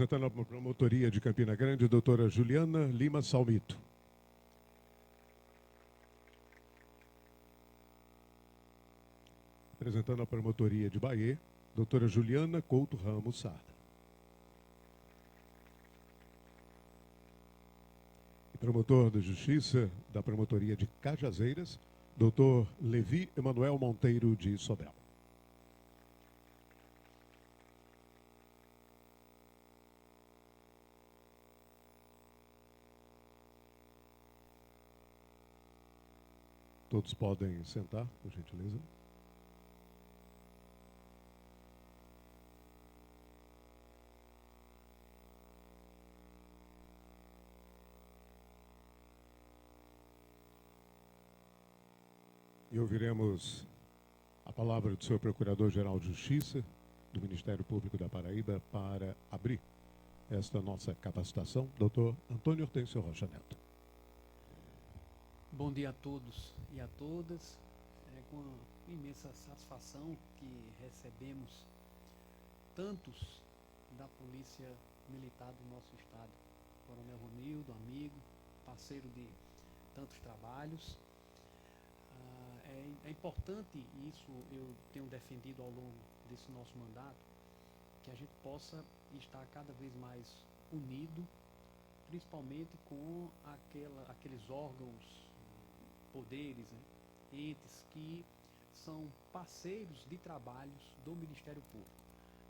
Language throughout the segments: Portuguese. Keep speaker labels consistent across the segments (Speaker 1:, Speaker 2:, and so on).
Speaker 1: Representando a promotoria de Campina Grande, doutora Juliana Lima Salmito. Representando a promotoria de Bahia, doutora Juliana Couto Ramos Sarda. E promotor da Justiça da promotoria de Cajazeiras, doutor Levi Emanuel Monteiro de Sobel. Todos podem sentar, por gentileza. E ouviremos a palavra do senhor Procurador-Geral de Justiça do Ministério Público da Paraíba para abrir esta nossa capacitação, doutor Antônio Hortêncio Rocha Neto.
Speaker 2: Bom dia a todos e a todas. É com imensa satisfação que recebemos tantos da Polícia Militar do nosso estado. Coronel Romildo, amigo, parceiro de tantos trabalhos. É importante, e isso eu tenho defendido ao longo desse nosso mandato, que a gente possa estar cada vez mais unido, principalmente com aqueles órgãos, poderes, entes que são parceiros de trabalhos do Ministério Público.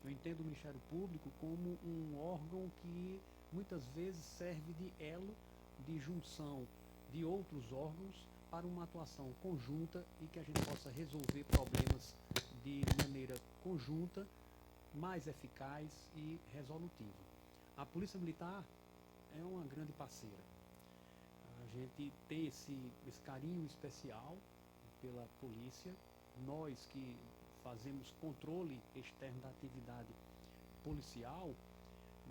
Speaker 2: Eu entendo o Ministério Público como um órgão que muitas vezes serve de elo de junção de outros órgãos para uma atuação conjunta e que a gente possa resolver problemas de maneira conjunta, mais eficaz e resolutiva. A Polícia Militar é uma grande parceira. A gente tem esse carinho especial pela polícia. Nós que fazemos controle externo da atividade policial,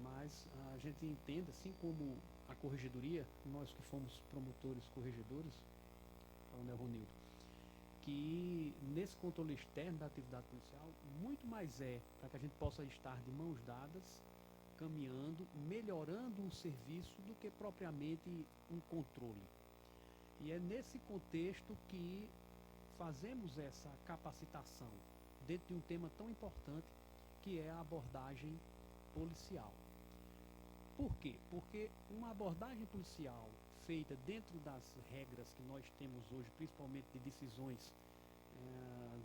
Speaker 2: mas a gente entende, assim como a corregedoria, nós que fomos promotores corregedores, Coronel Romildo, que nesse controle externo da atividade policial, muito mais para que a gente possa estar de mãos dadas, caminhando, melhorando um serviço do que propriamente um controle. E é nesse contexto que fazemos essa capacitação dentro de um tema tão importante que é a abordagem policial. Por quê? Porque uma abordagem policial feita dentro das regras que nós temos hoje, principalmente de decisões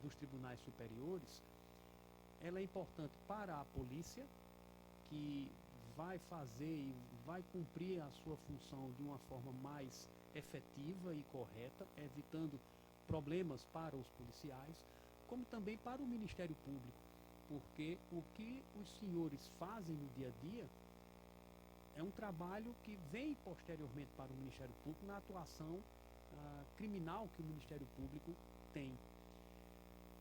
Speaker 2: dos tribunais superiores, ela é importante para a polícia, que vai fazer e vai cumprir a sua função de uma forma mais efetiva e correta, evitando problemas para os policiais, como também para o Ministério Público, porque o que os senhores fazem no dia a dia é um trabalho que vem posteriormente para o Ministério Público na atuação criminal que o Ministério Público tem.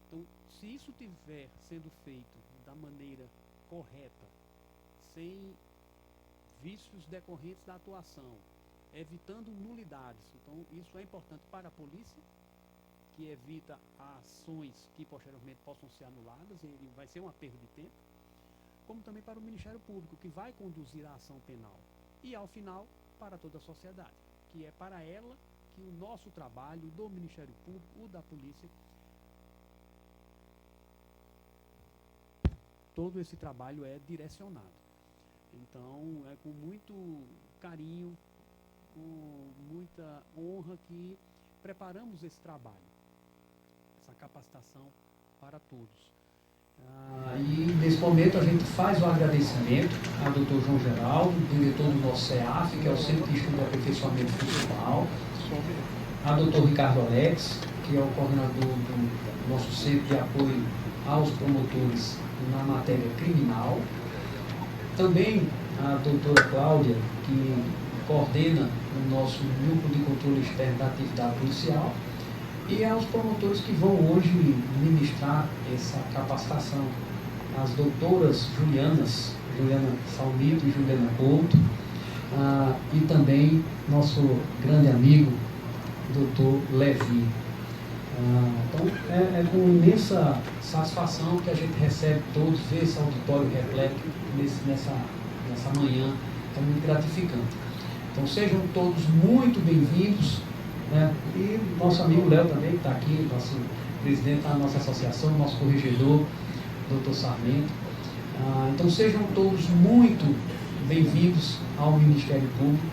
Speaker 2: Então, se isso estiver sendo feito da maneira correta, sem vícios decorrentes da atuação, evitando nulidades, então isso é importante para a polícia, que evita ações que posteriormente possam ser anuladas, e vai ser uma perda de tempo, como também para o Ministério Público, que vai conduzir a ação penal. E, ao final, para toda a sociedade, que é para ela que o nosso trabalho do Ministério Público, o da polícia, todo esse trabalho é direcionado. Então, é com muito carinho, com muita honra que preparamos esse trabalho, essa capacitação para todos. E nesse momento a gente faz o agradecimento ao Dr. João Geraldo, diretor do nosso CEAF, que é o Centro de Estudo e Aperfeiçoamento Funcional, a Dr. Ricardo Alex, que é o coordenador do nosso Centro de Apoio aos Promotores na matéria criminal, também a doutora Cláudia, que coordena o nosso Núcleo de Controle Externo da Atividade Policial, e aos promotores que vão hoje ministrar essa capacitação, as doutoras Juliana Salmito e Juliana Couto, e também nosso grande amigo, doutor Levi. Então, é com imensa satisfação que a gente recebe todos, vê esse auditório repleto nessa nessa manhã tão muito gratificante. Então sejam todos muito bem-vindos, né? E nosso amigo Léo também, que está aqui, nosso presidente da nossa associação, nosso corregedor, doutor Sarmento. Então sejam todos muito bem-vindos ao Ministério Público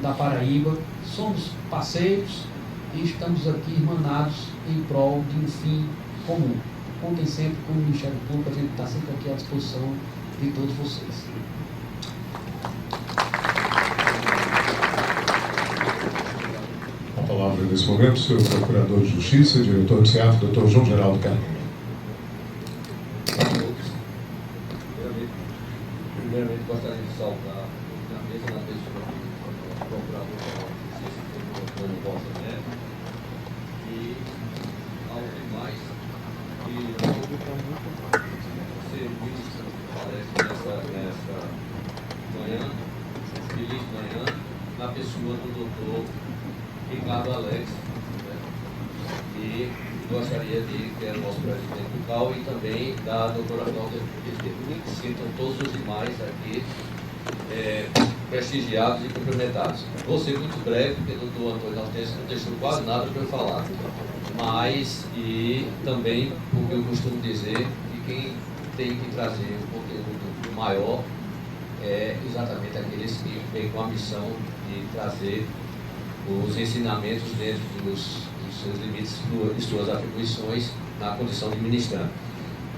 Speaker 2: da Paraíba. Somos parceiros e estamos aqui irmanados em prol de um fim comum. Contem sempre com o Ministério Público, a gente está sempre aqui à disposição de todos vocês.
Speaker 1: A palavra nesse momento, senhor Procurador de Justiça, diretor do SEAF, doutor João Geraldo Carneiro.
Speaker 3: Primeiramente, gostaria de saudar na mesma pessoa do Procurador-Geral de Justiça, Antônio Rocha Neto, e aos demais que serviço nessa manhã, feliz manhã, na pessoa do doutor Ricardo Alex, né? E gostaria de que era o nosso presidente do CAU e também da doutora Cláudia Bezerra. Sintam todos os demais aqui prestigiados e cumprimentados. Vou ser muito breve, porque o doutor Antônio Hortêncio não deixou quase nada para eu falar. Mas, e também, porque eu costumo dizer que quem tem que trazer um conteúdo maior é exatamente aqueles que vêm com a missão de trazer os ensinamentos dentro dos seus limites e suas atribuições na condição de ministrante.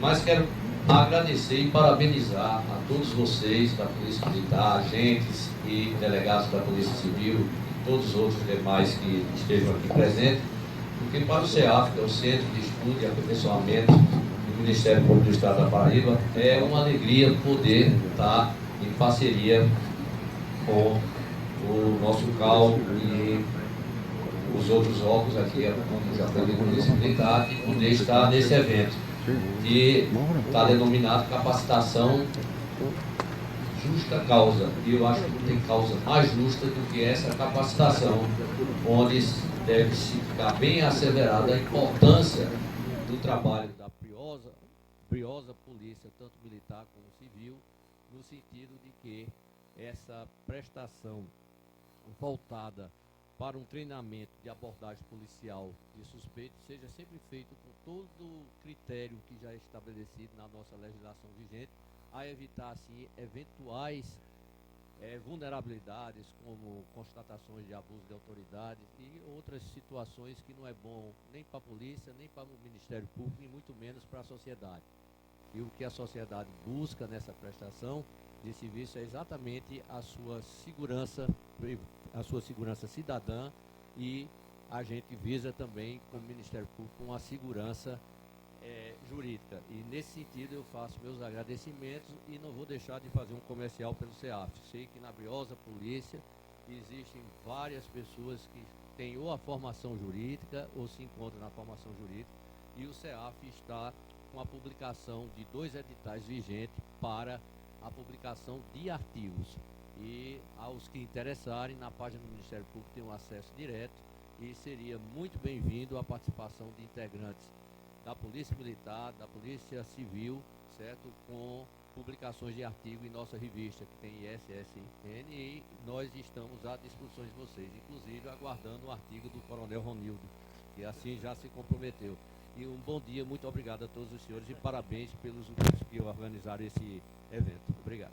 Speaker 3: Mas quero agradecer e parabenizar a todos vocês da Polícia Militar, agentes e delegados da Polícia Civil e todos os outros demais que estejam aqui presentes, porque para o CEAF, que é o Centro de Estudo e Aperfeiçoamento do Ministério Público do Estado da Paraíba, é uma alegria poder estar em parceria com o nosso CAU e os outros órgãos aqui, como já foi de Polícia Militar, e poder estar nesse evento, que está denominado Capacitação Justa Causa. E eu acho que não tem causa mais justa do que essa capacitação, onde deve-se ficar bem acelerada a importância do trabalho da briosa polícia, tanto militar como civil, no sentido de que essa prestação voltada para um treinamento de abordagem policial de suspeito seja sempre feito com todo o critério que já é estabelecido na nossa legislação vigente, a evitar assim eventuais vulnerabilidades, como constatações de abuso de autoridade e outras situações que não é bom nem para a polícia, nem para o Ministério Público, e muito menos para a sociedade. E o que a sociedade busca nessa prestação de serviço é exatamente a sua segurança cidadã, e a gente visa também, como Ministério Público, uma segurança jurídica. E nesse sentido eu faço meus agradecimentos e não vou deixar de fazer um comercial pelo CEAF. Sei que na briosa polícia existem várias pessoas que têm ou a formação jurídica ou se encontram na formação jurídica, e o CEAF está com a publicação de 2 editais vigentes para a publicação de artigos. E aos que interessarem, na página do Ministério Público tem um acesso direto, e seria muito bem-vindo a participação de integrantes da Polícia Militar, da Polícia Civil, certo? Com publicações de artigo em nossa revista, que tem ISSN, e nós estamos à disposição de vocês, inclusive aguardando o artigo do Coronel Ronildo, que assim já se comprometeu. E um bom dia, muito obrigado a todos os senhores e parabéns pelos grupos que organizaram esse evento. Obrigado.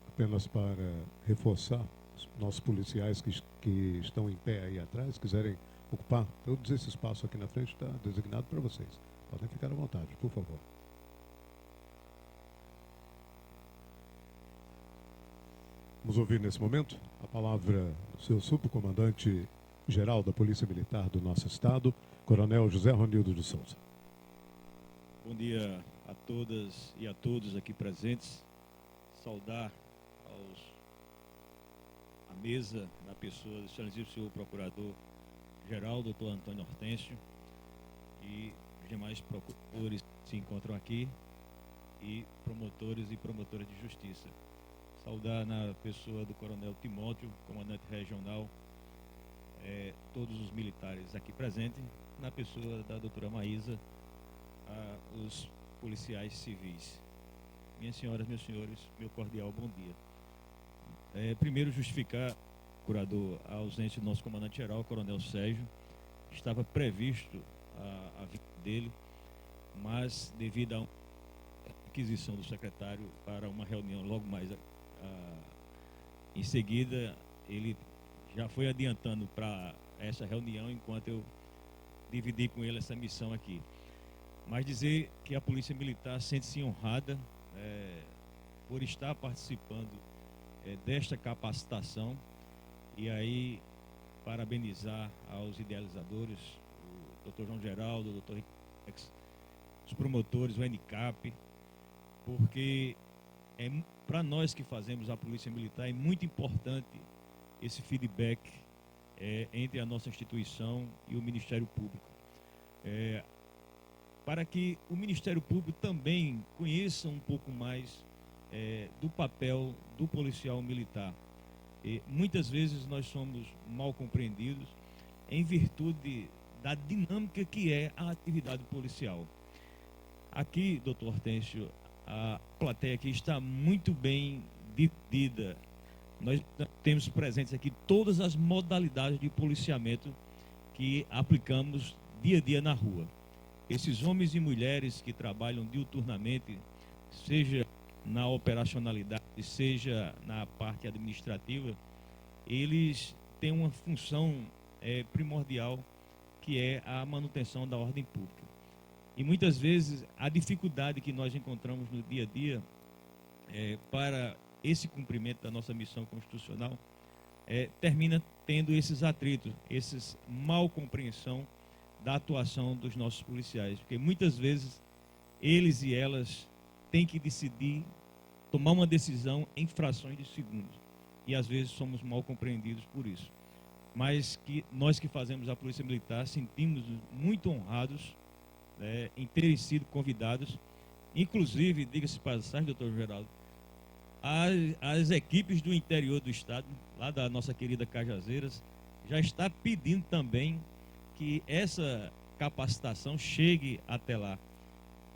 Speaker 1: Apenas para reforçar, os nossos policiais que estão em pé aí atrás, quiserem ocupar todos esse espaço aqui na frente, está designado para vocês. Podem ficar à vontade, por favor. Vamos ouvir nesse momento a palavra do seu subcomandante-geral da Polícia Militar do nosso estado, Coronel José Ronildo de Souza.
Speaker 4: Bom dia a todas e a todos aqui presentes. Saudar a mesa, na pessoa do excelentíssimo Procurador-Geral, doutor Antônio Hortêncio, e os demais procuradores que se encontram aqui, e promotores e promotoras de justiça. Saudar na pessoa do Coronel Timóteo, comandante regional, todos os militares aqui presentes, na pessoa da doutora Maísa, os policiais civis. Minhas senhoras, meus senhores, meu cordial bom dia. Primeiro, justificar, procurador, a ausência do nosso comandante-geral, o coronel Sérgio. Estava previsto a vinda dele, mas devido a aquisição do secretário para uma reunião logo mais em seguida, ele já foi adiantando para essa reunião enquanto eu dividi com ele essa missão aqui. Mas dizer que a Polícia Militar sente-se honrada por estar participando desta capacitação, e aí parabenizar aos idealizadores, o Dr. João Geraldo, o Dr. os promotores, o NCAP, porque para nós que fazemos a Polícia Militar é muito importante esse feedback entre a nossa instituição e o Ministério Público, para que o Ministério Público também conheça um pouco mais do papel do policial militar. Muitas vezes nós somos mal compreendidos em virtude da dinâmica que é a atividade policial. Aqui, doutor Hortêncio, a plateia aqui está muito bem dividida. Nós temos presentes aqui todas as modalidades de policiamento que aplicamos dia a dia na rua. Esses homens e mulheres que trabalham diuturnamente, seja na operacionalidade, seja na parte administrativa, eles têm uma função primordial, que é a manutenção da ordem pública. E muitas vezes a dificuldade que nós encontramos no dia a dia para esse cumprimento da nossa missão constitucional termina tendo esses atritos, esses mal compreensão da atuação dos nossos policiais, porque muitas vezes eles e elas têm que decidir, tomar uma decisão em frações de segundos, e às vezes somos mal compreendidos por isso. Mas que nós que fazemos a Polícia Militar sentimos muito honrados em terem sido convidados, inclusive, diga-se passagem, doutor Geraldo, as equipes do interior do estado, lá da nossa querida Cajazeiras, já está pedindo também que essa capacitação chegue até lá.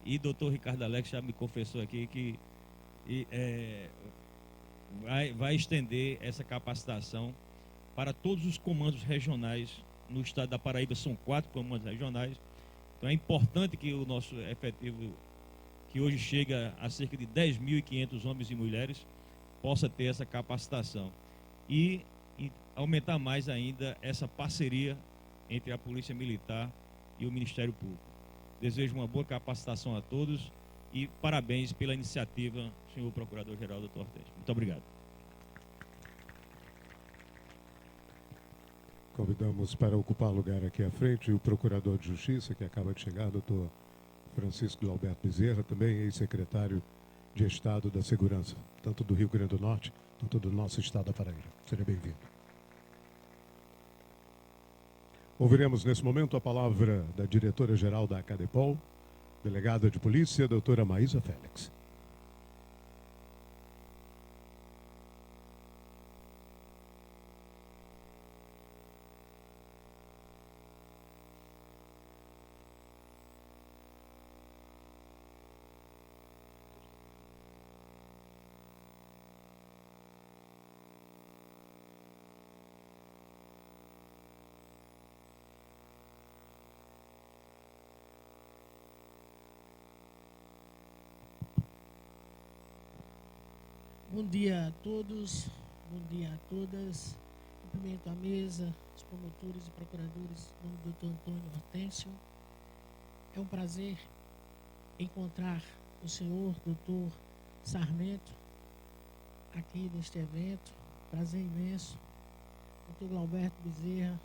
Speaker 4: E doutor Ricardo Alex já me confessou aqui que vai estender essa capacitação para todos os comandos regionais no estado da Paraíba. São 4 comandos regionais. Então é importante que o nosso efetivo, que hoje chega a cerca de 10.500 homens e mulheres, possa ter essa capacitação. E aumentar mais ainda essa parceria entre a Polícia Militar e o Ministério Público. Desejo uma boa capacitação a todos e parabéns pela iniciativa, senhor Procurador-Geral, doutor Hortêncio. Muito obrigado.
Speaker 1: Convidamos para ocupar lugar aqui à frente o Procurador de Justiça, que acaba de chegar, doutor Francisco Glauberto Bezerra, também ex-secretário de Estado da Segurança, tanto do Rio Grande do Norte, quanto do nosso estado da Paraíba. Seja bem-vindo. Ouviremos nesse momento a palavra da diretora-geral da Cadepol, delegada de polícia, doutora Maísa Félix.
Speaker 5: Bom dia a todos, bom dia a todas. Cumprimento a mesa, os promotores e procuradores, em nome do Dr. Antônio Hortêncio. É um prazer encontrar o senhor Dr. Sarmento aqui neste evento. Prazer imenso. Dr. Glauberto Bezerra.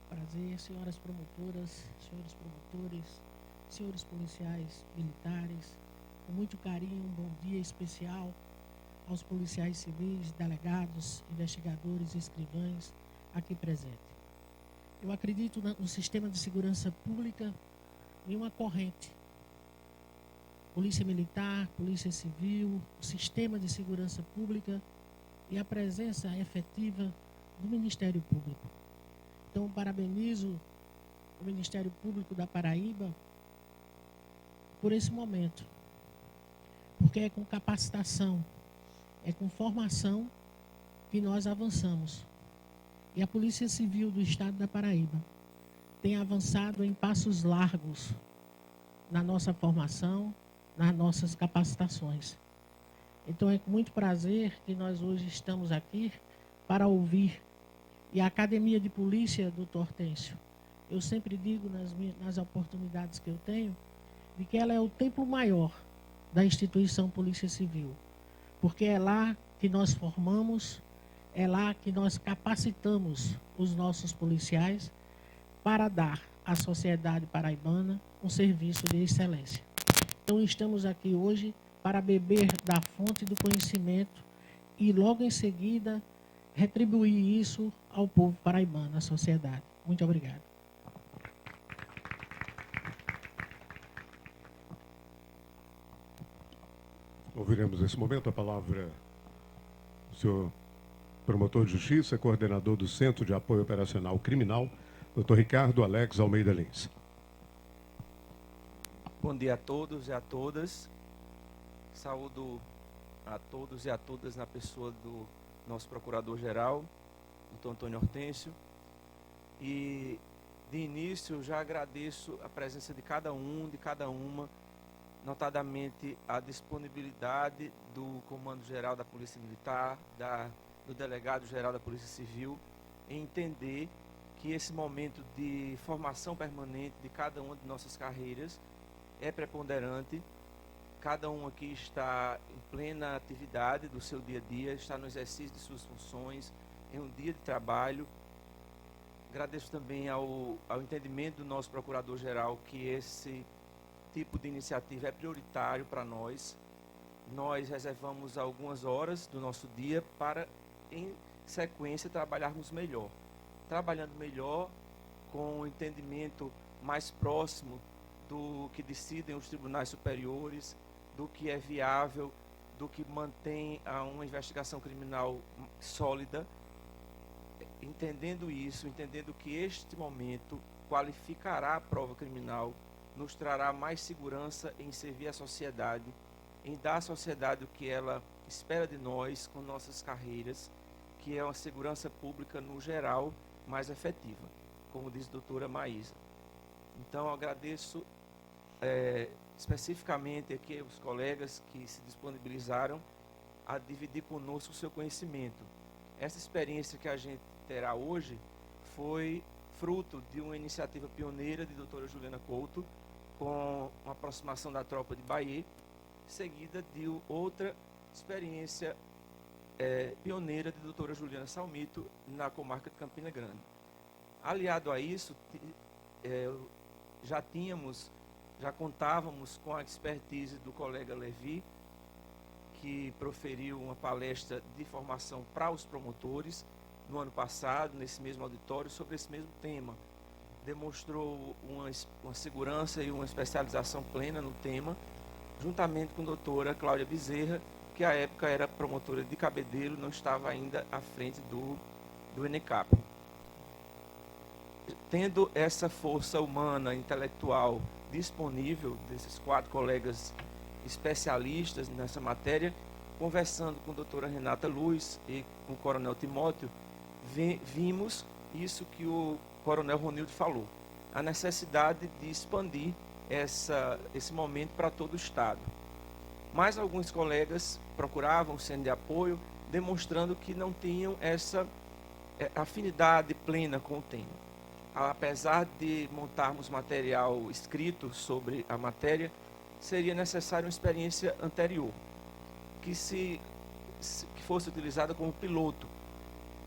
Speaker 5: Prazer, senhoras promotoras, senhores promotores, senhores policiais militares. Com muito carinho, um bom dia especial aos policiais civis, delegados, investigadores e escrivães aqui presentes. Eu acredito no sistema de segurança pública em uma corrente. Polícia Militar, Polícia Civil, o sistema de segurança pública e a presença efetiva do Ministério Público. Então, parabenizo o Ministério Público da Paraíba por esse momento. Porque é com capacitação, é com formação que nós avançamos. E a Polícia Civil do Estado da Paraíba tem avançado em passos largos na nossa formação, nas nossas capacitações. Então é com muito prazer que nós hoje estamos aqui para ouvir. E a Academia de Polícia, doutor Hortêncio, eu sempre digo nas oportunidades que eu tenho, de que ela é o templo maior da instituição Polícia Civil. Porque é lá que nós formamos, é lá que nós capacitamos os nossos policiais para dar à sociedade paraibana um serviço de excelência. Então estamos aqui hoje para beber da fonte do conhecimento e logo em seguida retribuir isso ao povo paraibano, à sociedade. Muito obrigado.
Speaker 1: Ouviremos nesse momento a palavra do senhor promotor de justiça, coordenador do Centro de Apoio Operacional Criminal, Dr. Ricardo Alex Almeida Lins.
Speaker 6: Bom dia a todos e a todas. Saúdo a todos e a todas na pessoa do nosso procurador-geral, Dr. Antônio Hortêncio. E, de início, já agradeço a presença de cada um, de cada uma, notadamente a disponibilidade do Comando-Geral da Polícia Militar, do Delegado-Geral da Polícia Civil, em entender que esse momento de formação permanente de cada uma de nossas carreiras é preponderante. Cada um aqui está em plena atividade do seu dia a dia, está no exercício de suas funções, em um dia de trabalho. Agradeço também ao entendimento do nosso Procurador-Geral que esse tipo de iniciativa é prioritário para nós. Nós reservamos algumas horas do nosso dia para, em sequência, trabalharmos melhor. Trabalhando melhor, com o entendimento mais próximo do que decidem os tribunais superiores, do que é viável, do que mantém uma investigação criminal sólida. Entendendo isso, entendendo que este momento qualificará a prova criminal, nos trará mais segurança em servir à sociedade, em dar à sociedade o que ela espera de nós com nossas carreiras, que é uma segurança pública no geral mais efetiva, como diz a doutora Maísa. Então, eu agradeço especificamente aqui os colegas que se disponibilizaram a dividir conosco o seu conhecimento. Essa experiência que a gente terá hoje foi fruto de uma iniciativa pioneira de doutora Juliana Couto, com uma aproximação da tropa de Bahia, seguida de outra experiência pioneira de doutora Juliana Salmito na comarca de Campina Grande. Aliado a isso, já contávamos com a expertise do colega Levi, que proferiu uma palestra de formação para os promotores no ano passado, nesse mesmo auditório, sobre esse mesmo tema. Demonstrou uma segurança e uma especialização plena no tema, juntamente com a doutora Cláudia Bezerra, que à época era promotora de Cabedelo, não estava ainda à frente do ENECAP. Tendo essa força humana, intelectual disponível, desses 4 colegas especialistas nessa matéria, conversando com a doutora Renata Luz e com o coronel Timóteo, vimos isso que o coronel Ronildo falou, a necessidade de expandir esse momento para todo o Estado. Mas alguns colegas procuravam o centro de apoio, demonstrando que não tinham essa afinidade plena com o tema. Apesar de montarmos material escrito sobre a matéria, seria necessária uma experiência anterior, que fosse utilizada como piloto.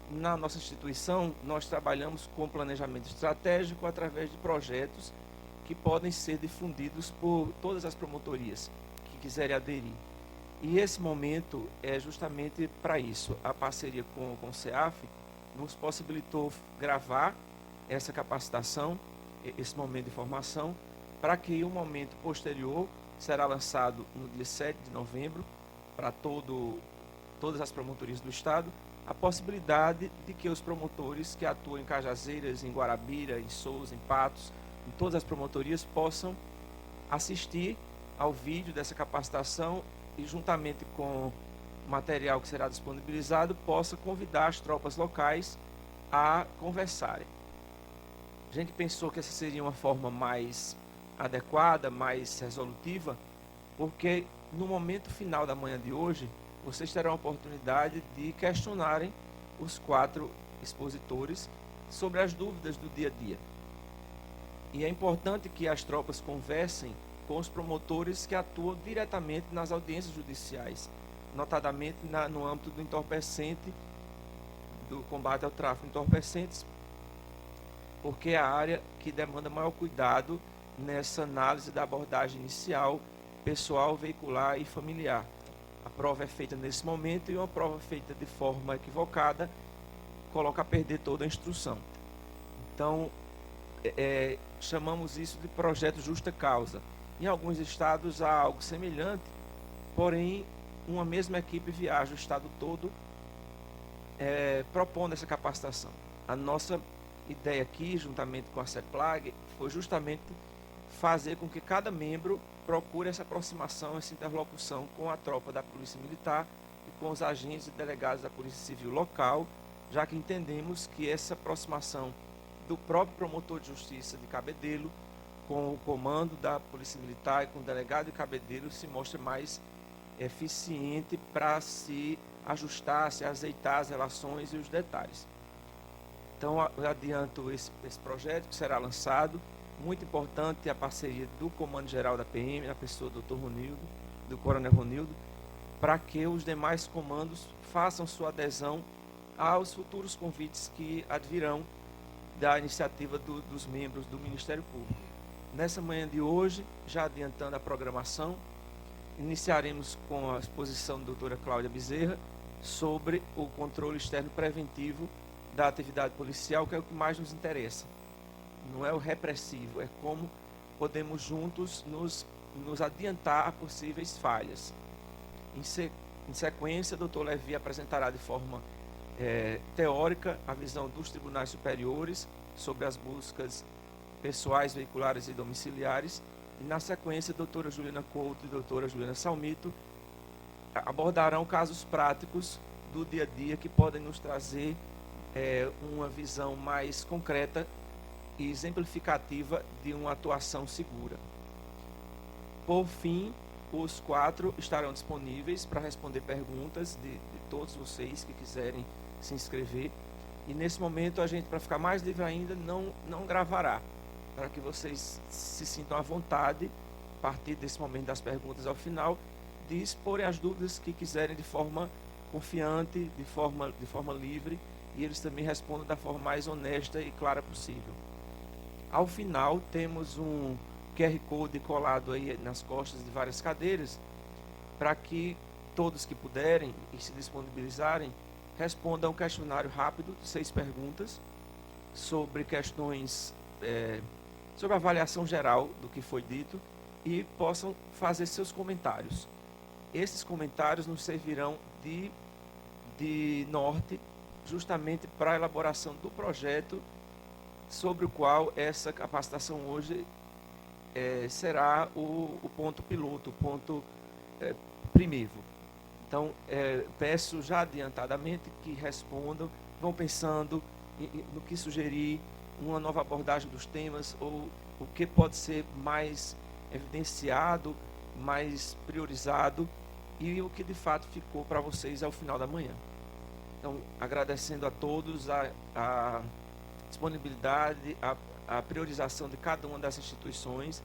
Speaker 6: Na nossa instituição, nós trabalhamos com planejamento estratégico através de projetos que podem ser difundidos por todas as promotorias que quiserem aderir. E esse momento é justamente para isso. A parceria com o CEAF nos possibilitou gravar essa capacitação, esse momento de formação, para que o momento posterior será lançado no dia 7 de novembro para todas as promotorias do Estado, a possibilidade de que os promotores que atuam em Cajazeiras, em Guarabira, em Sousa, em Patos, em todas as promotorias possam assistir ao vídeo dessa capacitação e, juntamente com o material que será disponibilizado, possa convidar as tropas locais a conversarem. A gente pensou que essa seria uma forma mais adequada, mais resolutiva, porque no momento final da manhã de hoje, vocês terão a oportunidade de questionarem os 4 expositores sobre as dúvidas do dia a dia. E é importante que as tropas conversem com os promotores que atuam diretamente nas audiências judiciais, notadamente no âmbito do entorpecente, do combate ao tráfico de entorpecentes, porque é a área que demanda maior cuidado nessa análise da abordagem inicial, pessoal, veicular e familiar. A prova é feita nesse momento e uma prova feita de forma equivocada coloca a perder toda a instrução. Então, chamamos isso de projeto justa causa. Em alguns estados há algo semelhante, porém, uma mesma equipe viaja o estado todo propondo essa capacitação. A nossa ideia aqui, juntamente com a CEPLAG, foi justamente fazer com que cada membro procure essa aproximação, essa interlocução com a tropa da Polícia Militar e com os agentes e delegados da Polícia Civil local, já que entendemos que essa aproximação do próprio promotor de justiça de Cabedelo com o comando da Polícia Militar e com o delegado de Cabedelo se mostra mais eficiente para se ajustar, se azeitar as relações e os detalhes. Então, eu adianto esse projeto que será lançado. Muito importante a parceria do Comando Geral da PM, na pessoa do Dr. Ronildo, do Coronel Ronildo, para que os demais comandos façam sua adesão aos futuros convites que advirão da iniciativa dos membros do Ministério Público. Nessa manhã de hoje, já adiantando a programação, iniciaremos com a exposição da doutora Cláudia Bezerra sobre o controle externo preventivo da atividade policial, que é o que mais nos interessa. Não é o repressivo, é como podemos juntos nos adiantar a possíveis falhas. Em sequência, o doutor Levi apresentará de forma teórica a visão dos tribunais superiores sobre as buscas pessoais, veiculares e domiciliares. E, na sequência, a doutora Juliana Couto e a doutora Juliana Salmito abordarão casos práticos do dia a dia que podem nos trazer uma visão mais concreta e exemplificativa de uma atuação segura. Por fim, os 4 estarão disponíveis para responder perguntas de todos vocês que quiserem se inscrever. E nesse momento a gente, para ficar mais livre ainda, não gravará, para que vocês se sintam à vontade, a partir desse momento das perguntas ao final, de exporem as dúvidas que quiserem de forma confiante, de forma livre, e eles também respondam da forma mais honesta e clara possível. Ao final, temos um QR Code colado aí nas costas de várias cadeiras, para que todos que puderem e se disponibilizarem, respondam um questionário rápido de 6 perguntas, sobre questões, sobre a avaliação geral do que foi dito, e possam fazer seus comentários. Esses comentários nos servirão de norte, justamente para a elaboração do projeto sobre o qual essa capacitação hoje será o ponto piloto, o ponto primeiro. Então, peço já adiantadamente que respondam, vão pensando no que sugerir, uma nova abordagem dos temas, ou o que pode ser mais evidenciado, mais priorizado, e o que de fato ficou para vocês ao final da manhã. Então, agradecendo a todos a disponibilidade, a priorização de cada uma das instituições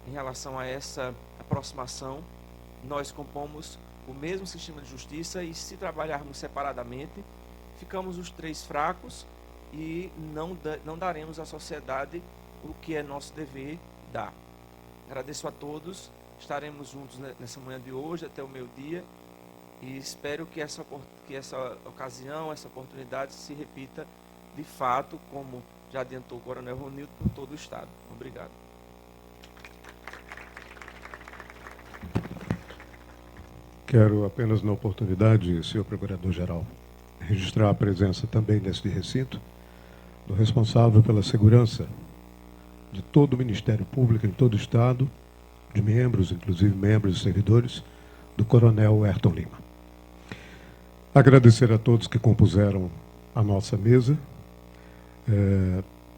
Speaker 6: em relação a essa aproximação. Nós compomos o mesmo sistema de justiça e, se trabalharmos separadamente, ficamos os 3 fracos e não daremos à sociedade o que é nosso dever dar. Agradeço a todos, estaremos juntos nessa manhã de hoje até o meio-dia e espero que essa ocasião, essa oportunidade se repita de fato, como já adiantou o Coronel Ronildo, por todo o Estado. Obrigado.
Speaker 1: Quero apenas, na oportunidade, senhor Procurador-Geral, registrar a presença também neste recinto do responsável pela segurança de todo o Ministério Público em todo o Estado de membros, inclusive membros e servidores, do Coronel Ayrton Lima. Agradecer a todos que compuseram a nossa mesa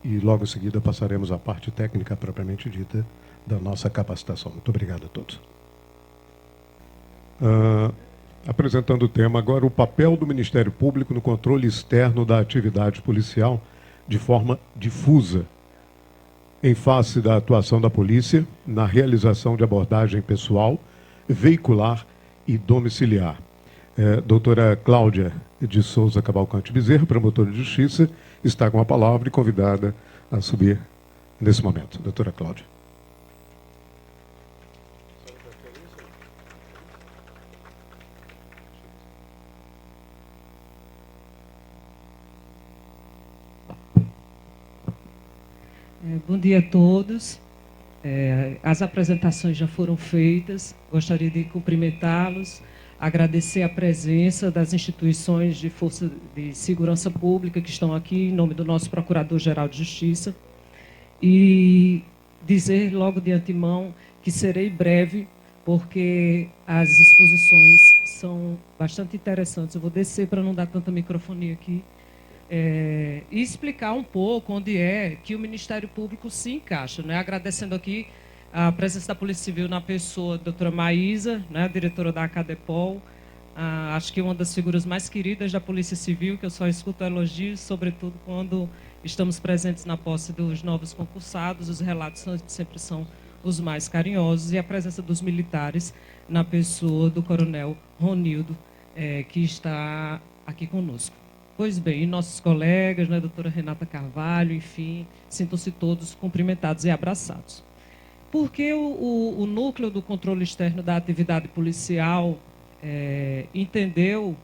Speaker 1: e logo em seguida passaremos à parte técnica propriamente dita da nossa capacitação. Muito obrigado a todos. Apresentando o tema agora, o papel do Ministério Público no controle externo da atividade policial de forma difusa, em face da atuação da polícia na realização de abordagem pessoal, veicular e domiciliar. Doutora Cláudia de Souza Cavalcante Bezerra, promotora de justiça, está com a palavra e convidada a subir nesse momento. Doutora Cláudia.
Speaker 7: Bom dia a todos. As apresentações já foram feitas. Gostaria de cumprimentá-los, agradecer a presença das instituições de força de segurança pública que estão aqui, em nome do nosso Procurador-Geral de Justiça, e dizer logo de antemão que serei breve, porque as exposições são bastante interessantes. Eu vou descer para não dar tanta microfonia aqui. E explicar um pouco onde é que o Ministério Público se encaixa, né? Agradecendo aqui a presença da Polícia Civil na pessoa da doutora Maísa, né, diretora da Acadepol, acho que uma das figuras mais queridas da Polícia Civil, que eu só escuto elogios, sobretudo quando estamos presentes na posse dos novos concursados, os relatos sempre são os mais carinhosos, e a presença dos militares na pessoa do coronel Ronildo, que está aqui conosco. Pois bem, e nossos colegas, né, doutora Renata Carvalho, enfim, sintam-se todos cumprimentados e abraçados. Porque o núcleo do controle externo da atividade policial entendeu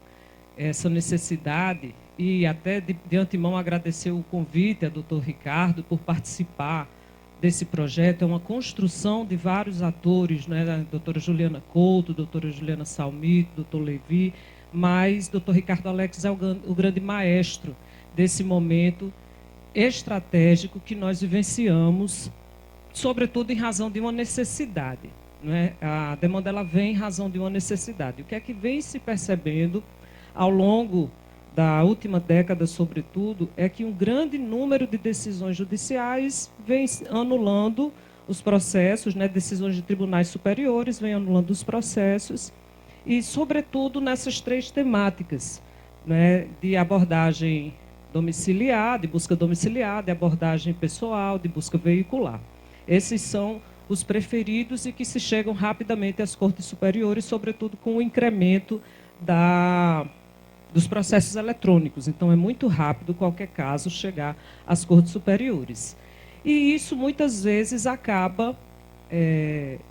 Speaker 7: essa necessidade e até de antemão agradecer o convite a doutor Ricardo por participar desse projeto. É uma construção de vários atores, né, a doutora Juliana Couto, doutora Juliana Salmito, doutor Levi, mas doutor Ricardo Alex é o grande maestro desse momento estratégico que nós vivenciamos, sobretudo em razão de uma necessidade, né? A demanda ela vem em razão de uma necessidade. O que é que vem se percebendo ao longo da última década, sobretudo, é que um grande número de decisões judiciais vem anulando os processos, né? Decisões de tribunais superiores vem anulando os processos, e, sobretudo, nessas três temáticas, né, de abordagem domiciliar, de busca domiciliar, de abordagem pessoal, de busca veicular. Esses são os preferidos e que se chegam rapidamente às cortes superiores, sobretudo com o incremento dos processos eletrônicos. Então, é muito rápido, qualquer caso, chegar às cortes superiores. E isso, muitas vezes, acaba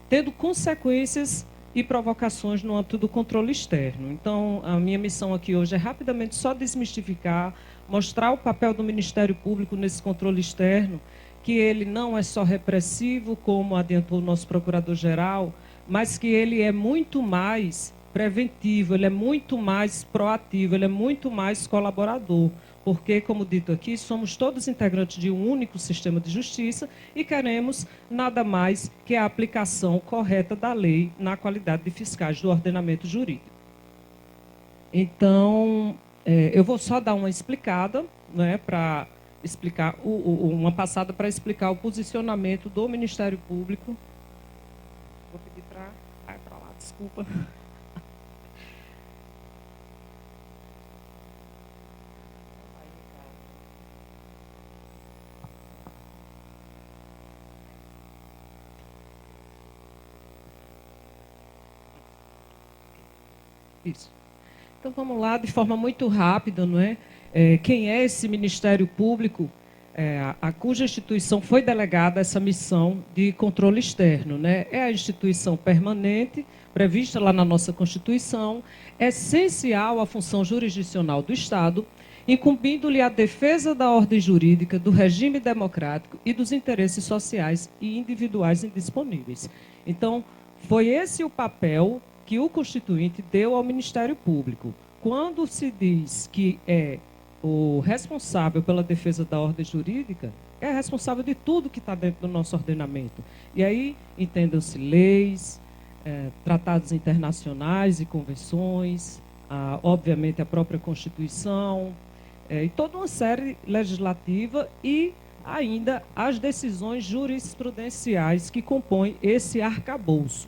Speaker 7: tendo consequências e provocações no âmbito do controle externo. Então, a minha missão aqui hoje é rapidamente só desmistificar, mostrar o papel do Ministério Público nesse controle externo, que ele não é só repressivo, como adiantou o nosso Procurador-Geral, mas que ele é muito mais preventivo, ele é muito mais proativo, ele é muito mais colaborador. Porque, como dito aqui, somos todos integrantes de um único sistema de justiça e queremos nada mais que a aplicação correta da lei na qualidade de fiscais do ordenamento jurídico. Então, eu vou só dar uma explicada, né, para explicar uma passada para explicar o posicionamento do Ministério Público. Vou pedir para lá, desculpa. Isso. Então, vamos lá, de forma muito rápida, não é? Quem é esse Ministério Público, a cuja instituição foi delegada essa missão de controle externo, né? É a instituição permanente, prevista lá na nossa Constituição, essencial à função jurisdicional do Estado, incumbindo-lhe a defesa da ordem jurídica, do regime democrático e dos interesses sociais e individuais indisponíveis. Então, foi esse o papel que o Constituinte deu ao Ministério Público. Quando se diz que é o responsável pela defesa da ordem jurídica, é responsável de tudo que está dentro do nosso ordenamento. E aí entendam-se leis, tratados internacionais e convenções, obviamente a própria Constituição, e toda uma série legislativa e ainda as decisões jurisprudenciais que compõem esse arcabouço.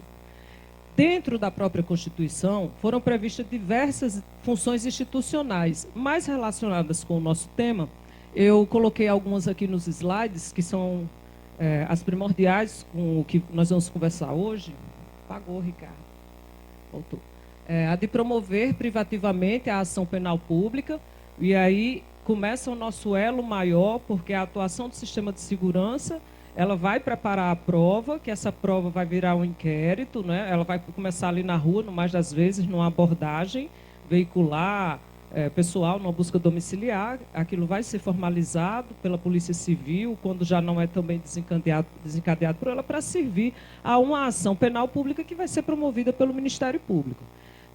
Speaker 7: Dentro da própria Constituição, foram previstas diversas funções institucionais, mais relacionadas com o nosso tema. Eu coloquei algumas aqui nos slides, que são as primordiais com o que nós vamos conversar hoje. Pagou, Ricardo. Voltou. A de promover privativamente a ação penal pública, e aí começa o nosso elo maior, porque a atuação do sistema de segurança, ela vai preparar a prova, que essa prova vai virar um inquérito, né? Ela vai começar ali na rua, no mais das vezes, numa abordagem veicular, pessoal, numa busca domiciliar. Aquilo vai ser formalizado pela Polícia Civil, quando já não é também desencadeado por ela, para servir a uma ação penal pública que vai ser promovida pelo Ministério Público.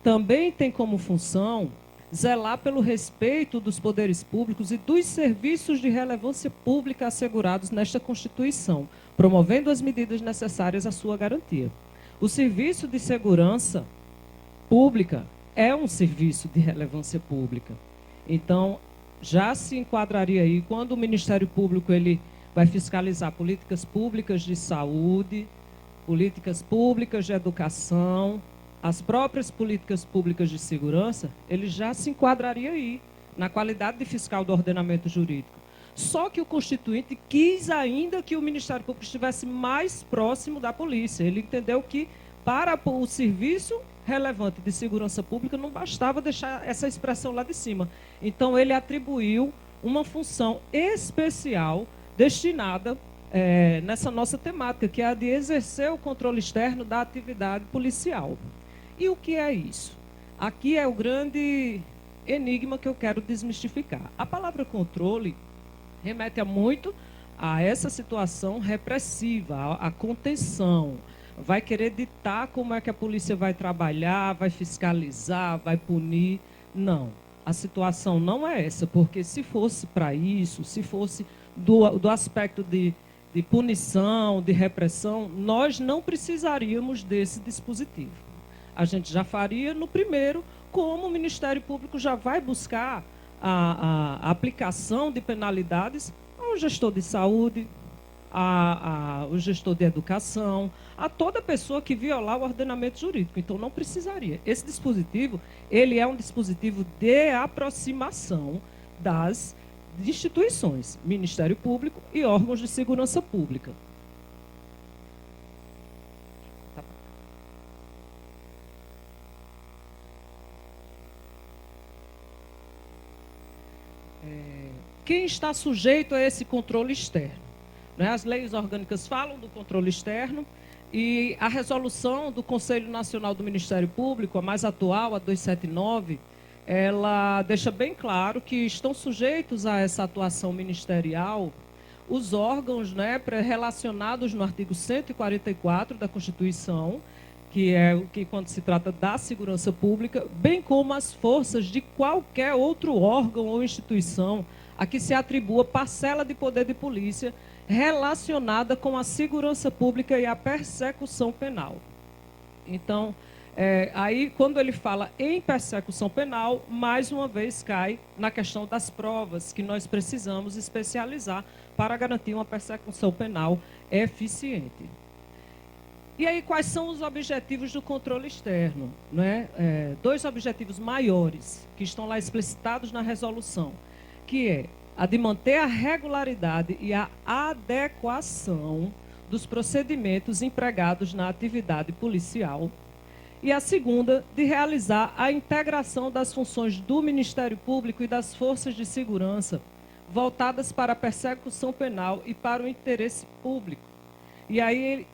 Speaker 7: Também tem como função zelar pelo respeito dos poderes públicos e dos serviços de relevância pública assegurados nesta Constituição, promovendo as medidas necessárias à sua garantia. O serviço de segurança pública é um serviço de relevância pública. Então, já se enquadraria aí, quando o Ministério Público ele vai fiscalizar políticas públicas de saúde, políticas públicas de educação, as próprias políticas públicas de segurança, ele já se enquadraria aí, na qualidade de fiscal do ordenamento jurídico. Só que o Constituinte quis ainda que o Ministério Público estivesse mais próximo da polícia. Ele entendeu que, para o serviço relevante de segurança pública, não bastava deixar essa expressão lá de cima. Então, ele atribuiu uma função especial destinada nessa nossa temática, que é a de exercer o controle externo da atividade policial. E o que é isso? Aqui é o grande enigma que eu quero desmistificar. A palavra controle remete muito a essa situação repressiva, a contenção. Vai querer ditar como é que a polícia vai trabalhar, vai fiscalizar, vai punir. Não, a situação não é essa, porque se fosse para isso, se fosse do aspecto de punição, de repressão, nós não precisaríamos desse dispositivo. A gente já faria no primeiro, como o Ministério Público já vai buscar a aplicação de penalidades ao gestor de saúde, ao gestor de educação, a toda pessoa que violar o ordenamento jurídico. Então, não precisaria. Esse dispositivo, ele é um dispositivo de aproximação das instituições, Ministério Público e órgãos de segurança pública. Quem está sujeito a esse controle externo? Né? As leis orgânicas falam do controle externo e a resolução do Conselho Nacional do Ministério Público, a mais atual, a 279, ela deixa bem claro que estão sujeitos a essa atuação ministerial os órgãos, né, relacionados no artigo 144 da Constituição, que é o que quando se trata da segurança pública, bem como as forças de qualquer outro órgão ou instituição a que se atribua parcela de poder de polícia relacionada com a segurança pública e a persecução penal. Então, aí quando ele fala em persecução penal, mais uma vez cai na questão das provas que nós precisamos especializar para garantir uma persecução penal eficiente. E aí, quais são os objetivos do controle externo? Né? Dois objetivos maiores que estão lá explicitados na resolução, que é a de manter a regularidade e a adequação dos procedimentos empregados na atividade policial. E a segunda, de realizar a integração das funções do Ministério Público e das forças de segurança voltadas para a persecução penal e para o interesse público. E aí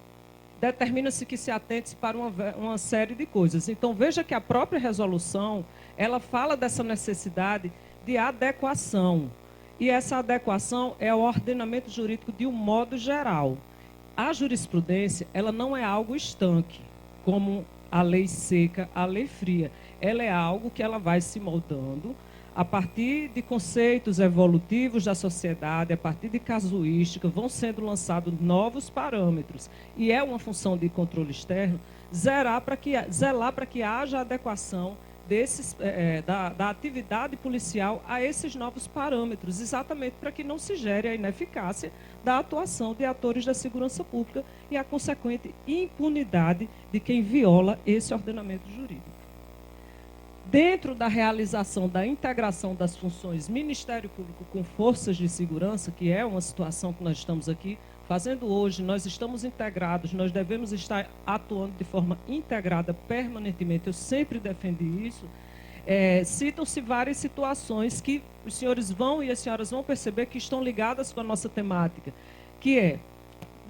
Speaker 7: determina-se que se atente para uma série de coisas. Então, veja que a própria resolução, ela fala dessa necessidade de adequação. E essa adequação é o ordenamento jurídico de um modo geral. A jurisprudência, ela não é algo estanque, como a lei seca, a lei fria. Ela é algo que ela vai se moldando a partir de conceitos evolutivos da sociedade, a partir de casuística, vão sendo lançados novos parâmetros. E é uma função de controle externo zelar para que haja adequação da atividade policial a esses novos parâmetros, exatamente para que não se gere a ineficácia da atuação de atores da segurança pública e a consequente impunidade de quem viola esse ordenamento jurídico. Dentro da realização da integração das funções Ministério Público com forças de segurança, que é uma situação que nós estamos aqui fazendo hoje, nós estamos integrados, nós devemos estar atuando de forma integrada permanentemente, eu sempre defendi isso. Citam-se várias situações que os senhores vão e as senhoras vão perceber que estão ligadas com a nossa temática, que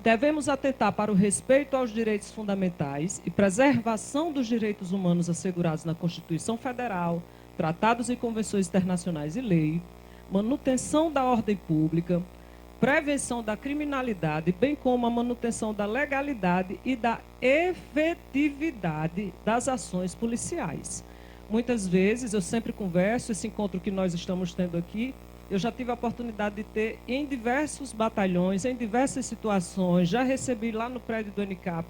Speaker 7: devemos atentar para o respeito aos direitos fundamentais e preservação dos direitos humanos assegurados na Constituição Federal, tratados e convenções internacionais e lei, manutenção da ordem pública, prevenção da criminalidade, bem como a manutenção da legalidade e da efetividade das ações policiais. Muitas vezes, eu sempre converso, esse encontro que nós estamos tendo aqui, eu já tive a oportunidade de ter em diversos batalhões, em diversas situações, já recebi lá no prédio do NCAP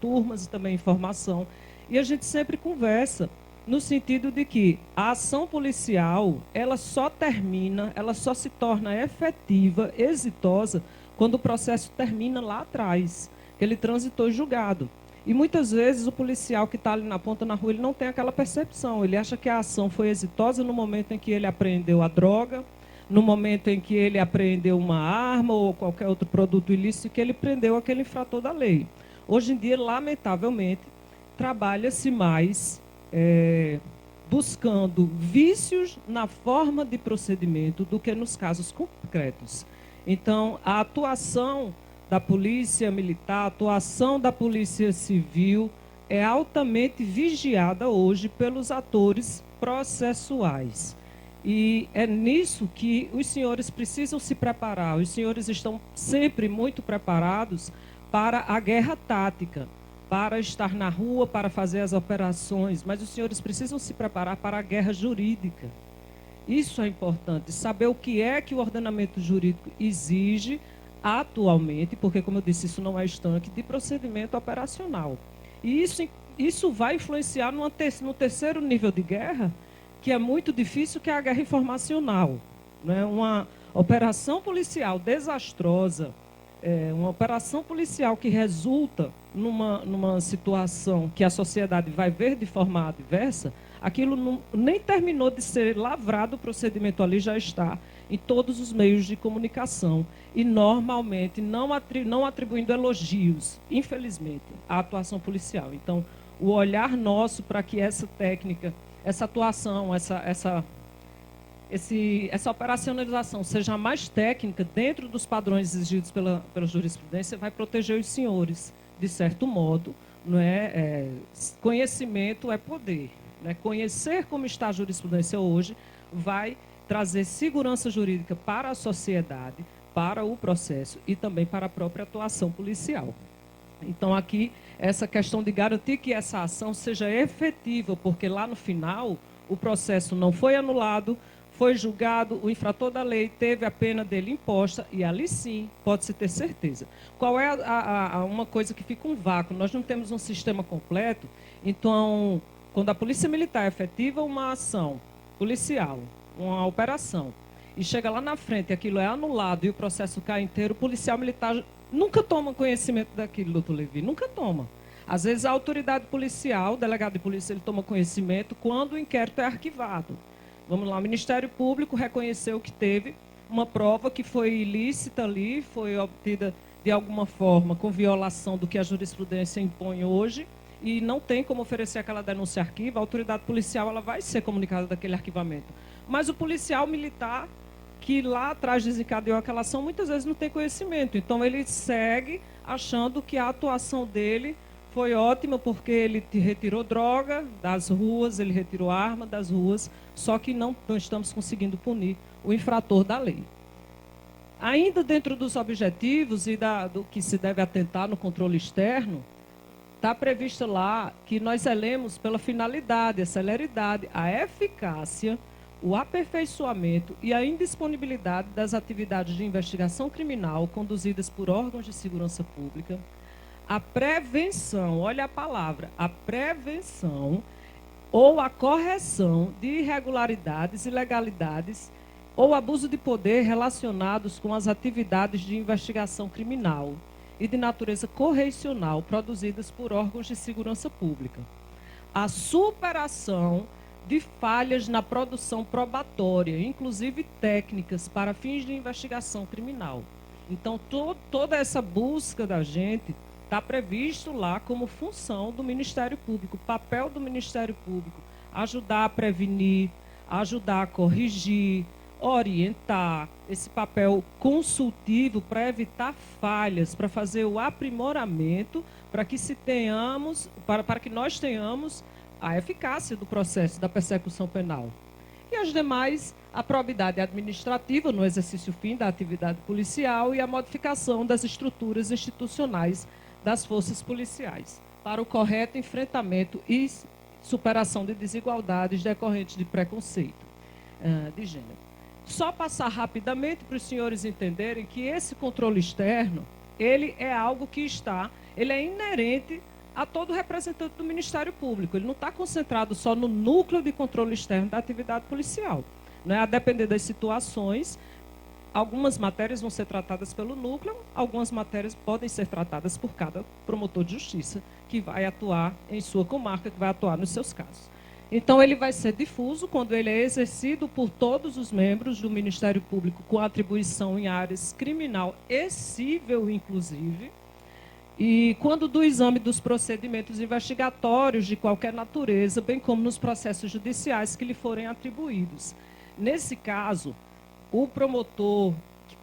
Speaker 7: turmas e também informação, e a gente sempre conversa no sentido de que a ação policial, ela só termina, ela só se torna efetiva, exitosa, quando o processo termina lá atrás, que ele transitou julgado. E muitas vezes o policial que está ali na ponta na rua, ele não tem aquela percepção, ele acha que a ação foi exitosa no momento em que ele apreendeu a droga, no momento em que ele apreendeu uma arma ou qualquer outro produto ilícito, que ele prendeu aquele infrator da lei. Hoje em dia, lamentavelmente, trabalha-se mais buscando vícios na forma de procedimento do que nos casos concretos. Então, a atuação da polícia militar, a atuação da polícia civil é altamente vigiada hoje pelos atores processuais. E é nisso que os senhores precisam se preparar. Os senhores estão sempre muito preparados para a guerra tática, para estar na rua, para fazer as operações, mas os senhores precisam se preparar para a guerra jurídica. Isso é importante, saber o que é que o ordenamento jurídico exige atualmente, porque, como eu disse, isso não é estanque, de procedimento operacional. E isso vai influenciar no terceiro nível de guerra, que é muito difícil, que é a guerra informacional. Né? Uma operação policial desastrosa, uma operação policial que resulta numa situação que a sociedade vai ver de forma adversa, aquilo nem terminou de ser lavrado, o procedimento ali já está em todos os meios de comunicação e normalmente não atribuindo elogios, infelizmente, à atuação policial. Então, o olhar nosso para que essa técnica, essa atuação, essa operacionalização seja mais técnica dentro dos padrões exigidos pela jurisprudência, vai proteger os senhores, de certo modo. Não é? Conhecimento é poder. Né? Conhecer como está a jurisprudência hoje vai trazer segurança jurídica para a sociedade, para o processo e também para a própria atuação policial. Então, aqui, essa questão de garantir que essa ação seja efetiva, porque lá no final o processo não foi anulado, foi julgado, o infrator da lei teve a pena dele imposta e ali sim pode-se ter certeza. Qual é uma coisa que fica um vácuo? Nós não temos um sistema completo, então, quando a Polícia Militar efetiva uma ação policial, uma operação, e chega lá na frente, aquilo é anulado e o processo cai inteiro, o policial militar nunca toma conhecimento daquilo, doutor Levi, nunca toma. Às vezes a autoridade policial, o delegado de polícia, ele toma conhecimento quando o inquérito é arquivado. Vamos lá, o Ministério Público reconheceu que teve uma prova que foi ilícita ali, foi obtida de alguma forma com violação do que a jurisprudência impõe hoje e não tem como oferecer aquela denúncia arquiva, a autoridade policial ela vai ser comunicada daquele arquivamento. Mas o policial militar que lá atrás desencadeou aquela ação, muitas vezes não tem conhecimento. Então, ele segue achando que a atuação dele foi ótima porque ele retirou droga das ruas, ele retirou arma das ruas, só que não estamos conseguindo punir o infrator da lei. Ainda dentro dos objetivos e do que se deve atentar no controle externo, está previsto lá que nós zelemos pela finalidade, a celeridade, a eficácia o aperfeiçoamento e a indisponibilidade das atividades de investigação criminal conduzidas por órgãos de segurança pública, a prevenção, olha a palavra, a prevenção ou a correção de irregularidades, ilegalidades ou abuso de poder relacionados com as atividades de investigação criminal e de natureza correicional produzidas por órgãos de segurança pública. A superação de falhas na produção probatória, inclusive técnicas para fins de investigação criminal. Então, toda essa busca da gente está previsto lá como função do Ministério Público, o papel do Ministério Público, ajudar a prevenir, ajudar a corrigir, orientar, esse papel consultivo para evitar falhas, para fazer o aprimoramento, para que nós tenhamos a eficácia do processo da persecução penal. E as demais, a probidade administrativa no exercício fim da atividade policial e a modificação das estruturas institucionais das forças policiais para o correto enfrentamento e superação de desigualdades decorrentes de preconceito de gênero. Só passar rapidamente para os senhores entenderem que esse controle externo, ele é algo que ele é inerente a todo representante do Ministério Público. Ele não está concentrado só no núcleo de controle externo da atividade policial. A depender das situações, algumas matérias vão ser tratadas pelo núcleo, algumas matérias podem ser tratadas por cada promotor de justiça que vai atuar em sua comarca, que vai atuar nos seus casos. Então, ele vai ser difuso quando ele é exercido por todos os membros do Ministério Público com atribuição em áreas criminal e cível, inclusive, e quando do exame dos procedimentos investigatórios de qualquer natureza, bem como nos processos judiciais que lhe forem atribuídos. Nesse caso, o promotor,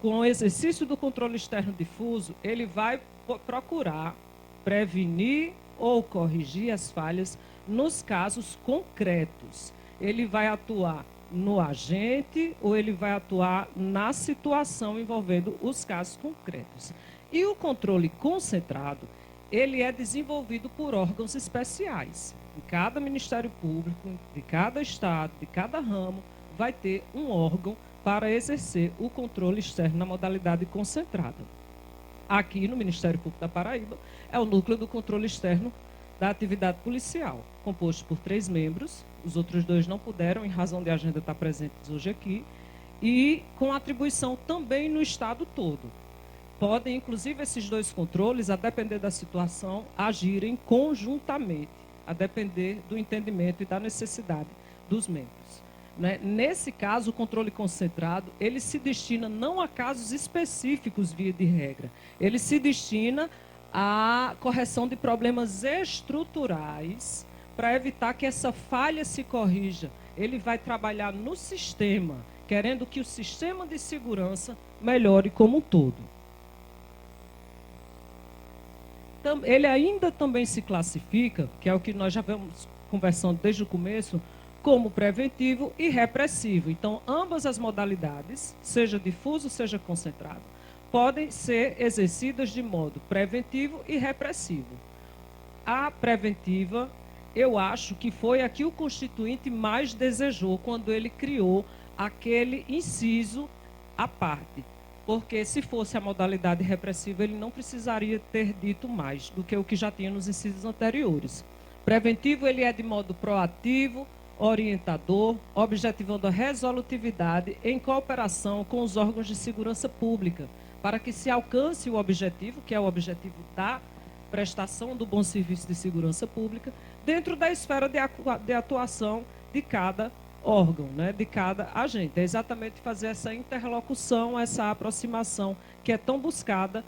Speaker 7: com o exercício do controle externo difuso, ele vai procurar prevenir ou corrigir as falhas nos casos concretos. Ele vai atuar no agente ou ele vai atuar na situação envolvendo os casos concretos. E o controle concentrado, ele é desenvolvido por órgãos especiais. Em cada Ministério Público, de cada estado, de cada ramo, vai ter um órgão para exercer o controle externo na modalidade concentrada. Aqui no Ministério Público da Paraíba, é o núcleo do controle externo da atividade policial, composto por 3 membros, os outros 2 não puderam, em razão de a agenda estar presentes hoje aqui, e com atribuição também no estado todo. Podem, inclusive, esses 2 controles, a depender da situação, agirem conjuntamente, a depender do entendimento e da necessidade dos membros. Nesse caso, o controle concentrado, ele se destina não a casos específicos, via de regra, ele se destina à correção de problemas estruturais para evitar que essa falha se corrija. Ele vai trabalhar no sistema, querendo que o sistema de segurança melhore como um todo. Ele ainda também se classifica, que é o que nós já vamos conversando desde o começo, como preventivo e repressivo. Então, ambas as modalidades, seja difuso, seja concentrado, podem ser exercidas de modo preventivo e repressivo. A preventiva, eu acho que foi a que o Constituinte mais desejou quando ele criou aquele inciso à parte. Porque se fosse a modalidade repressiva, ele não precisaria ter dito mais do que o que já tinha nos incisos anteriores. Preventivo, ele é de modo proativo, orientador, objetivando a resolutividade em cooperação com os órgãos de segurança pública, para que se alcance o objetivo, que é o objetivo da prestação do bom serviço de segurança pública, dentro da esfera de atuação de cada órgão, de cada agente. É exatamente fazer essa interlocução, essa aproximação que é tão buscada,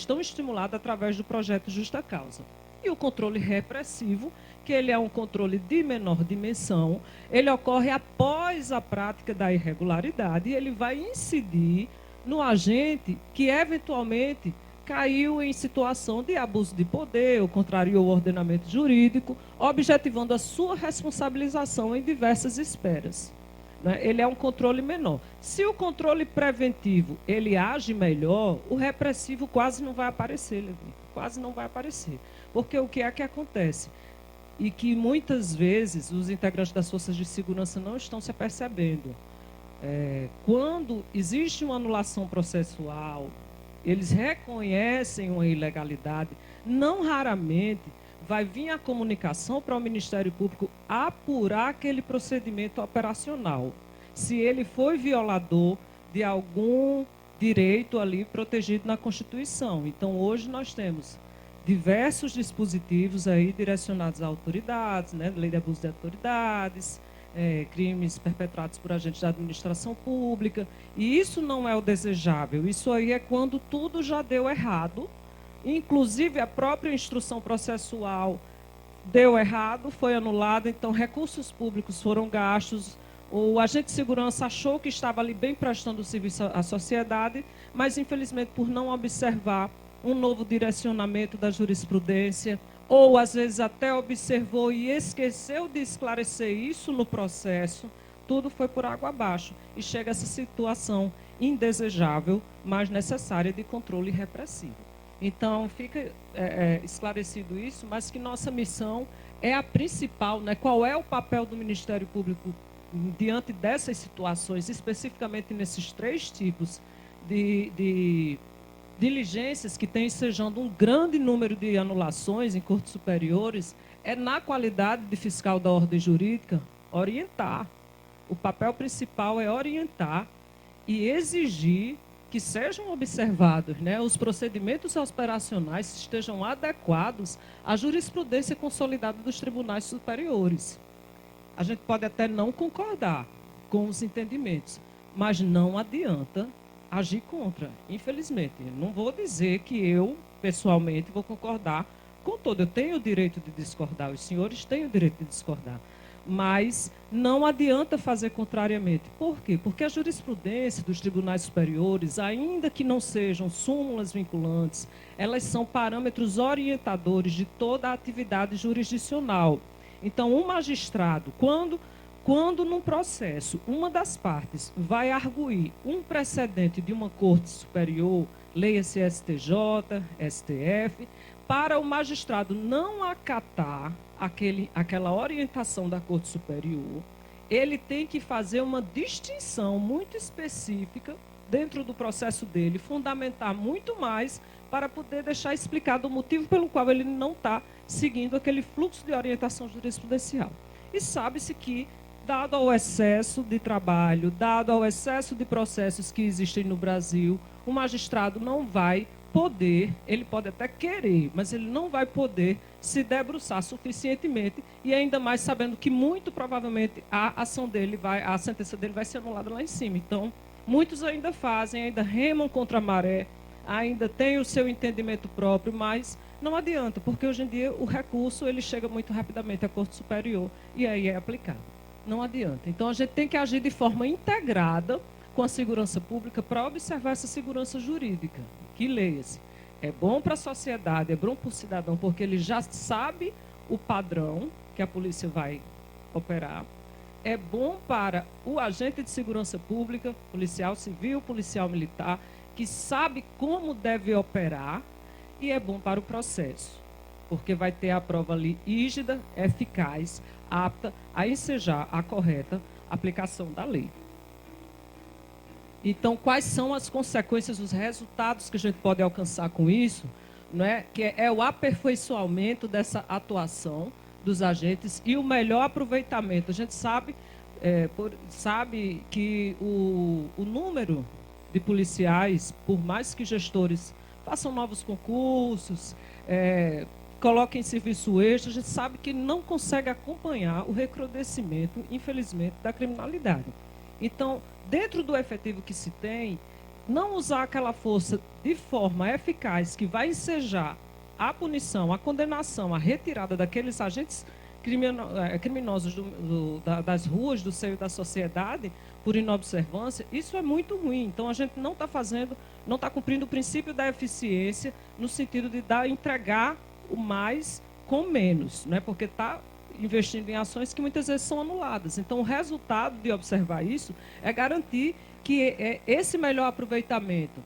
Speaker 7: tão estimulada através do projeto Justa Causa. E o controle repressivo, que ele é um controle de menor dimensão, ele ocorre após a prática da irregularidade e ele vai incidir no agente que eventualmente caiu em situação de abuso de poder ou contrariou o ordenamento jurídico, objetivando a sua responsabilização em diversas esferas. Ele é um controle menor. Se o controle preventivo ele age melhor, o repressivo quase não vai aparecer, Levi, quase não vai aparecer. Porque o que é que acontece? e que muitas vezes os integrantes das forças de segurança não estão se apercebendo. Quando existe uma anulação processual, eles reconhecem uma ilegalidade, não raramente vai vir a comunicação para o Ministério Público apurar aquele procedimento operacional, se ele foi violador de algum direito ali protegido na Constituição. Então, hoje nós temos diversos dispositivos aí direcionados a autoridades, né, lei de abuso de autoridades, crimes perpetrados por agentes da administração pública, e isso não é o desejável. Isso aí é quando tudo já deu errado, inclusive a própria instrução processual deu errado, foi anulada, então recursos públicos foram gastos, o agente de segurança achou que estava ali bem prestando serviço à sociedade, mas infelizmente por não observar um novo direcionamento da jurisprudência, ou às vezes até observou e esqueceu de esclarecer isso no processo, tudo foi por água abaixo e chega a essa situação indesejável, mas necessária de controle repressivo. Então, fica esclarecido isso, mas que nossa missão é a principal, né? Qual é o papel do Ministério Público diante dessas situações, especificamente nesses 3 tipos de diligências que têm ensejando um grande número de anulações em cortes superiores, é na qualidade de fiscal da ordem jurídica orientar. O papel principal é orientar e exigir que sejam observados, né, os procedimentos operacionais estejam adequados à jurisprudência consolidada dos tribunais superiores. A gente pode até não concordar com os entendimentos, mas não adianta agir contra, infelizmente. Não vou dizer que eu, pessoalmente, vou concordar com todo. Eu tenho o direito de discordar, os senhores têm o direito de discordar. Mas não adianta fazer contrariamente. Por quê? Porque a jurisprudência dos tribunais superiores, ainda que não sejam súmulas vinculantes, elas são parâmetros orientadores de toda a atividade jurisdicional. Então, um magistrado, quando num processo uma das partes vai arguir um precedente de uma corte superior, leia-se STJ, STF, para o magistrado não acatar aquela orientação da corte superior, ele tem que fazer uma distinção muito específica dentro do processo dele, fundamentar muito mais para poder deixar explicado o motivo pelo qual ele não está seguindo aquele fluxo de orientação jurisprudencial. E sabe-se que, dado ao excesso de trabalho, dado ao excesso de processos que existem no Brasil, o magistrado não vai poder, ele pode até querer, mas ele não vai poder se debruçar suficientemente, e ainda mais sabendo que muito provavelmente a sentença dele vai ser anulada lá em cima. Então, muitos ainda fazem, ainda remam contra a maré, ainda têm o seu entendimento próprio, mas não adianta, porque hoje em dia o recurso ele chega muito rapidamente à Corte Superior e aí é aplicado. Não adianta. Então, a gente tem que agir de forma integrada com a segurança pública para observar essa segurança jurídica, que leia-se. É bom para a sociedade, é bom para o cidadão, porque ele já sabe o padrão que a polícia vai operar. É bom para o agente de segurança pública, policial civil, policial militar, que sabe como deve operar, e é bom para o processo, porque vai ter a prova ali rígida, eficaz, apta a ensejar a correta aplicação da lei. Então, quais são as consequências, os resultados que a gente pode alcançar com isso? Não é? Que é o aperfeiçoamento dessa atuação dos agentes e o melhor aproveitamento. A gente sabe que o número de policiais, por mais que gestores façam novos concursos, coloquem em serviço extra, a gente sabe que não consegue acompanhar o recrudescimento, infelizmente, da criminalidade. Então, dentro do efetivo que se tem, não usar aquela força de forma eficaz que vai ensejar a punição, a condenação, a retirada daqueles agentes criminosos das ruas, do seio da sociedade, por inobservância, isso é muito ruim. Então, a gente não está cumprindo o princípio da eficiência no sentido de entregar o mais com menos, né? Porque está investindo em ações que muitas vezes são anuladas. Então, o resultado de observar isso é garantir que esse melhor aproveitamento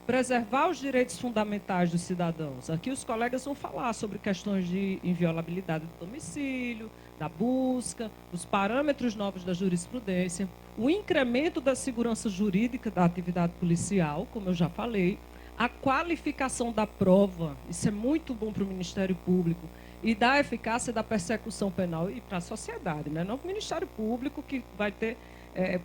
Speaker 7: preservar os direitos fundamentais dos cidadãos. Aqui os colegas vão falar sobre questões de inviolabilidade do domicílio, da busca, os parâmetros novos da jurisprudência, o incremento da segurança jurídica da atividade policial, como eu já falei, a qualificação da prova, isso é muito bom para o Ministério Público, e da eficácia da persecução penal e para a sociedade, né? Não para o Ministério Público que vai ter,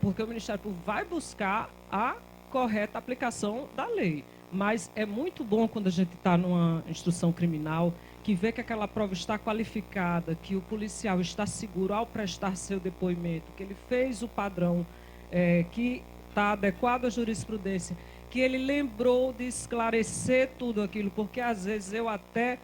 Speaker 7: porque o Ministério Público vai buscar a correta aplicação da lei. Mas é muito bom quando a gente está numa instrução criminal, que vê que aquela prova está qualificada, que o policial está seguro ao prestar seu depoimento, que ele fez o padrão, que está adequado à jurisprudência, que ele lembrou de esclarecer tudo aquilo, porque às vezes eu até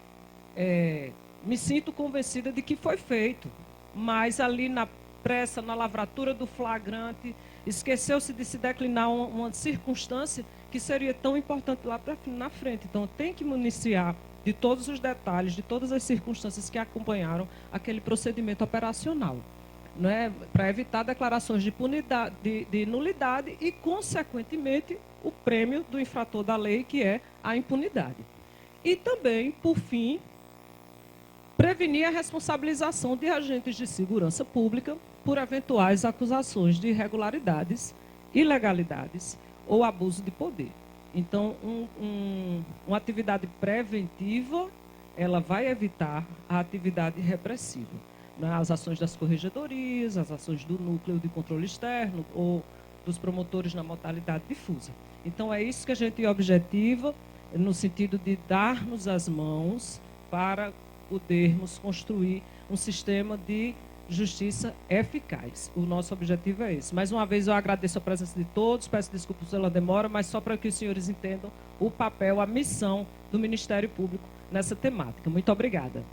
Speaker 7: me sinto convencida de que foi feito, mas ali na pressa, na lavratura do flagrante, esqueceu-se de se declinar uma circunstância que seria tão importante lá na frente. Então, tem que municiar de todos os detalhes, de todas as circunstâncias que acompanharam aquele procedimento operacional, né? Para evitar declarações de nulidade e, consequentemente, o prêmio do infrator da lei, que é a impunidade. E também, por fim, prevenir a responsabilização de agentes de segurança pública por eventuais acusações de irregularidades, ilegalidades ou abuso de poder. Então, uma atividade preventiva, ela vai evitar a atividade repressiva, né? As ações das corregedorias, as ações do núcleo de controle externo ou dos promotores na modalidade difusa. Então, é isso que a gente objetiva, no sentido de dar-nos as mãos para podermos construir um sistema de justiça eficaz. O nosso objetivo é esse. Mais uma vez, eu agradeço a presença de todos, peço desculpas pela demora, mas só para que os senhores entendam o papel, a missão do Ministério Público nessa temática. Muito obrigada.